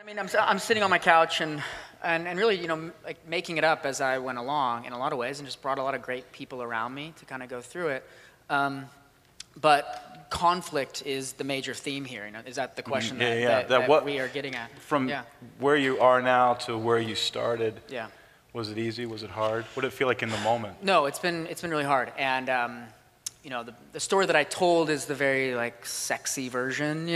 mean, I'm sitting on my couch and really, like making it up as I went along in a lot of ways, and just brought a lot of great people around me to kind of go through it. But conflict is the major theme here. Is that the question that we are getting at? From where you are now to where you started, was it easy? Was it hard? What did it feel like in the moment? No, it's been really hard. And the story that I told is the very like sexy version,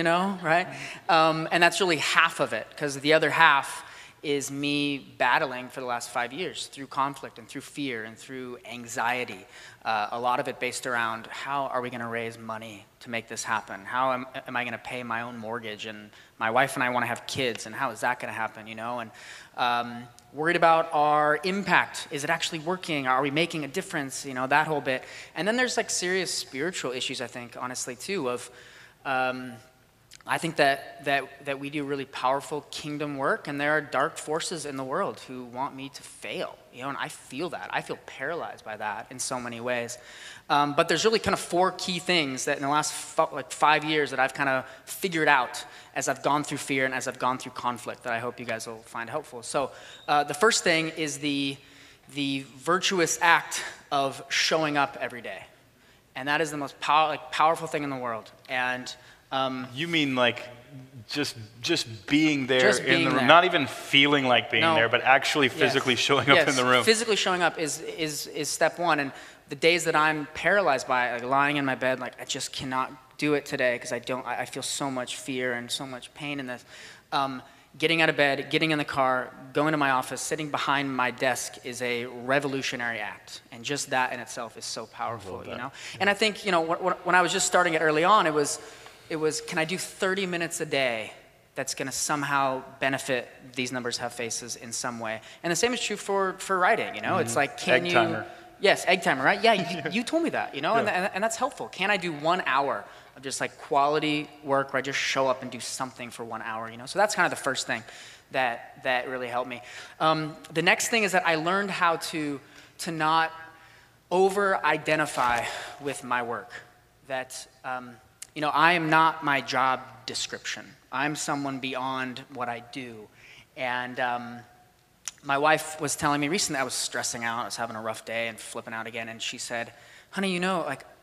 right? And that's really half of it, because the other half is me battling for the last 5 years through conflict and through fear and through anxiety. A lot of it based around, how are we going to raise money to make this happen? How am I going to pay my own mortgage? And my wife and I want to have kids, and how is that going to happen? And worried about our impact. Is it actually working? Are we making a difference? That whole bit. And then there's like serious spiritual issues, I think, honestly, too, of I think that we do really powerful kingdom work, and there are dark forces in the world who want me to fail, and I feel that. I feel paralyzed by that in so many ways. But there's really kind of 4 key things that in the last 5 years that I've kind of figured out as I've gone through fear and as I've gone through conflict that I hope you guys will find helpful. So the first thing is the virtuous act of showing up every day. And that is the most powerful thing in the world. And you mean like just being there just in being the room, there. not even feeling like being there, but actually physically showing up in the room. Physically showing up is step one. And the days that I'm paralyzed by it, like lying in my bed, like I just cannot do it today because I feel so much fear and so much pain in this. Getting out of bed, getting in the car, going to my office, sitting behind my desk is a revolutionary act. And just that in itself is so powerful, And I think, when I was just starting it early on, it was, can I do 30 minutes a day that's going to somehow benefit These Numbers Have Faces in some way? And the same is true for writing, It's like, can egg you... timer. Yes, egg timer, right? Yeah, you told me that, and that's helpful. Can I do 1 hour of just like quality work where I just show up and do something for 1 hour, So that's kind of the first thing that really helped me. The next thing is that I learned how to not over-identify with my work. That, I am not my job description. I'm someone beyond what I do. And my wife was telling me recently I was stressing out, I was having a rough day and flipping out again, and she said, honey,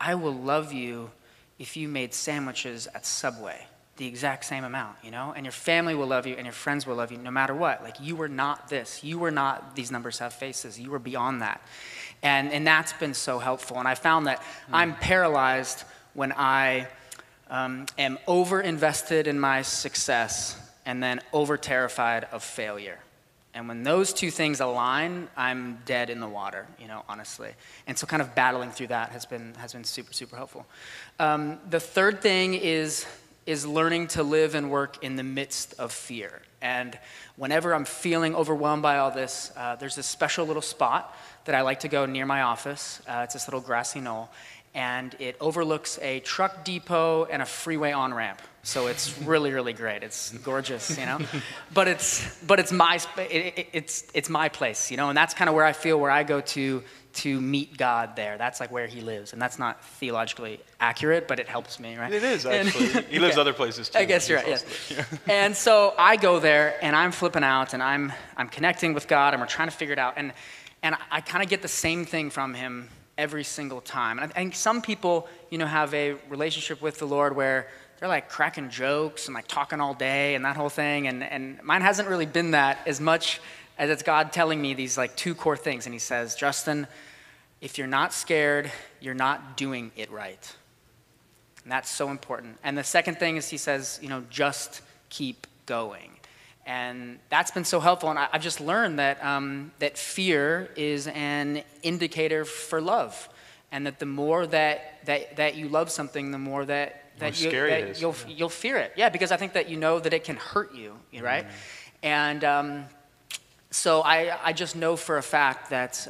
I will love you if you made sandwiches at Subway, the exact same amount, and your family will love you and your friends will love you no matter what. Like, you were not this. You were not These Numbers Have Faces. You were beyond that. And that's been so helpful. And I found that I'm paralyzed when I am over-invested in my success and then over-terrified of failure. And when those two things align, I'm dead in the water, honestly. And so kind of battling through that has been super, super helpful. The third thing is learning to live and work in the midst of fear. And whenever I'm feeling overwhelmed by all this, there's this special little spot that I like to go near my office. It's this little grassy knoll. And it overlooks a truck depot and a freeway on-ramp. So it's really, really great. It's gorgeous, But it's my place, And that's kind of where I feel, where I go to meet God there. That's like where He lives. And that's not theologically accurate, but it helps me, right? It is, actually. He lives other places, too. I guess you're right, yes. And so I go there, and I'm flipping out, and I'm connecting with God, and we're trying to figure it out. And I kind of get the same thing from Him every single time. And I think some people, have a relationship with the Lord where they're like cracking jokes and like talking all day and that whole thing. And mine hasn't really been that as much as it's God telling me these like 2 core things. And He says, Justin, if you're not scared, you're not doing it right. And that's so important. And the second thing is He says, just keep going. And that's been so helpful. And I've just learned that that fear is an indicator for love. And that the more that you love something, the more that you'll fear it. Yeah, because I think that that it can hurt you, right? And so I just know for a fact that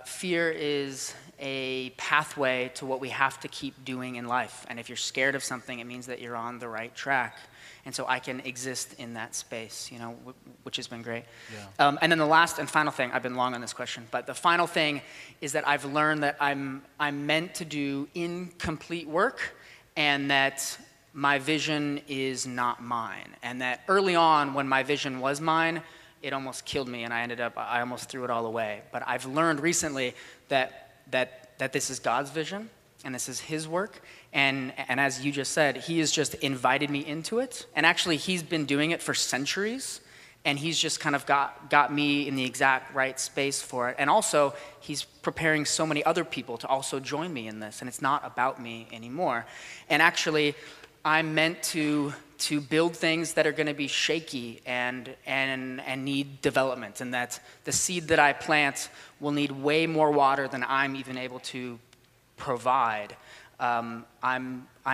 fear is a pathway to what we have to keep doing in life. And if you're scared of something, it means that you're on the right track. And so I can exist in that space, which has been great. Yeah. And then the last and final thing, I've been long on this question, but the final thing is that I've learned that I'm meant to do incomplete work, and that my vision is not mine. And that early on, when my vision was mine, it almost killed me, and I almost threw it all away. But I've learned recently that this is God's vision, and this is his work. And as you just said, he has just invited me into it. And actually, he's been doing it for centuries. And he's just kind of got me in the exact right space for it. And also, he's preparing so many other people to also join me in this. And it's not about me anymore. And actually, I'm meant to build things that are going to be shaky and need development. And that the seed that I plant will need way more water than I'm even able to provide. I'm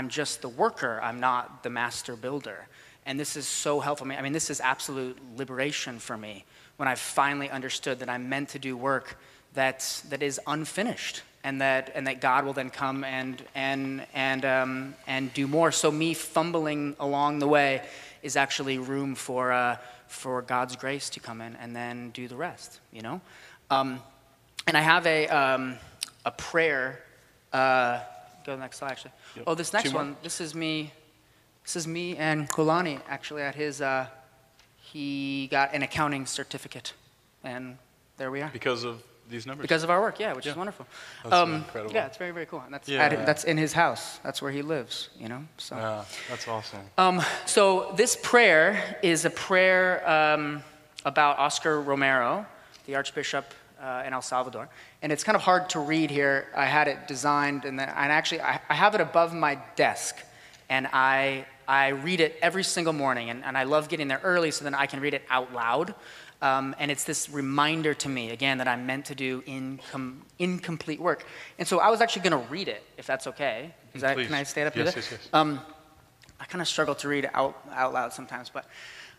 just the worker. I'm not the master builder. And this is so helpful for me. I mean, this is absolute liberation for me when I finally understood that I'm meant to do work that is unfinished, and that God will then come and do more. So me fumbling along the way is actually room for God's grace to come in and then do the rest. You know, and I have a prayer. Go to the next slide, actually. Yep. Oh, this next one. This is me. This is me and Kulani, actually, at his, he got an accounting certificate, and there we are. Because of these numbers? Because of our work, yeah, which is wonderful. That's incredible. Yeah, it's very, very cool. And that's in his house. That's where he lives, you know? So. Yeah, that's awesome. So this prayer is a prayer about Oscar Romero, the Archbishop in El Salvador. And it's kind of hard to read here. I had it designed, and actually, I have it above my desk. And I read it every single morning, and I love getting there early so then I can read it out loud. And it's this reminder to me, again, that I'm meant to do incomplete work. And so I was actually going to read it, if that's okay. Can I stand up here? Yes. I kind of struggle to read out loud sometimes, but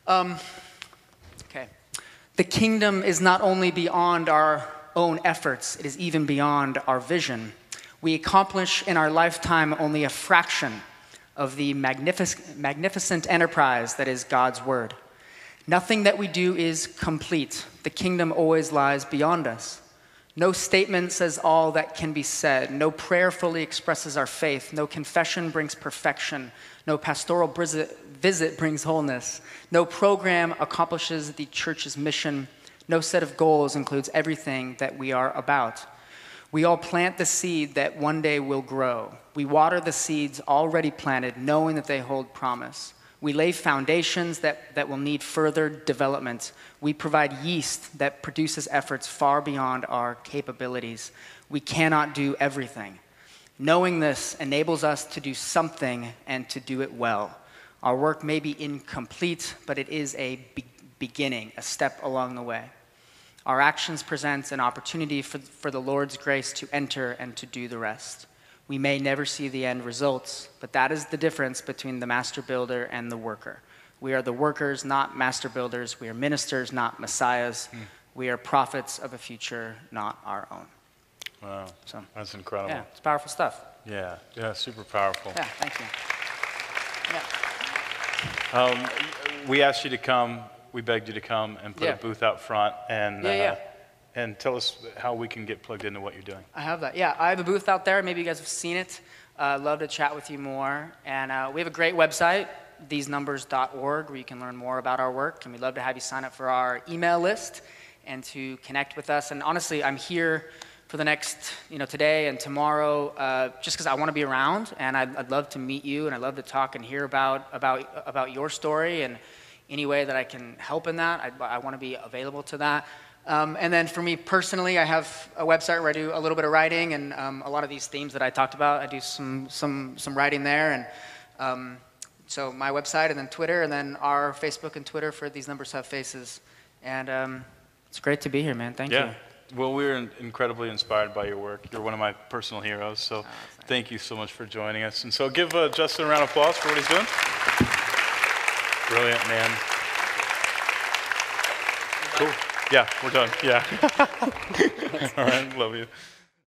okay. The kingdom is not only beyond our own efforts, it is even beyond our vision. We accomplish in our lifetime only a fraction of the magnificent enterprise that is God's word. Nothing that we do is complete. The kingdom always lies beyond us. No statement says all that can be said. No prayer fully expresses our faith. No confession brings perfection. No pastoral visit brings wholeness. No program accomplishes the church's mission. No set of goals includes everything that we are about. We all plant the seed that one day will grow. We water the seeds already planted, knowing that they hold promise. We lay foundations that will need further development. We provide yeast that produces efforts far beyond our capabilities. We cannot do everything. Knowing this enables us to do something and to do it well. Our work may be incomplete, but it is a beginning, a step along the way. Our actions present an opportunity for the Lord's grace to enter and to do the rest. We may never see the end results, but that is the difference between the master builder and the worker. We are the workers, not master builders. We are ministers, not messiahs. We are prophets of a future, not our own. Wow, so, that's incredible. Yeah, it's powerful stuff. Yeah, super powerful. Yeah, thank you. Yeah. We asked you to come. We begged you to come and put a booth out front and tell us how we can get plugged into what you're doing. I have that. Yeah, I have a booth out there. Maybe you guys have seen it. Love to chat with you more. And we have a great website, thesenumbers.org, where you can learn more about our work. And we'd love to have you sign up for our email list and to connect with us. And honestly, I'm here for the next, today and tomorrow, just because I want to be around. And I'd love to meet you, and I'd love to talk and hear about your story, and any way that I can help in that. I want to be available to that. And then for me personally, I have a website where I do a little bit of writing, and a lot of these themes that I talked about, I do some writing there. And so my website, and then Twitter, and then our Facebook and Twitter for These Numbers Have Faces. And it's great to be here, man. Thank you. Well, we're incredibly inspired by your work. You're one of my personal heroes, so thank you so much for joining us. And so give Justin a round of applause for what he's doing. Brilliant, man. Cool. Yeah, we're done. Yeah. All right, love you.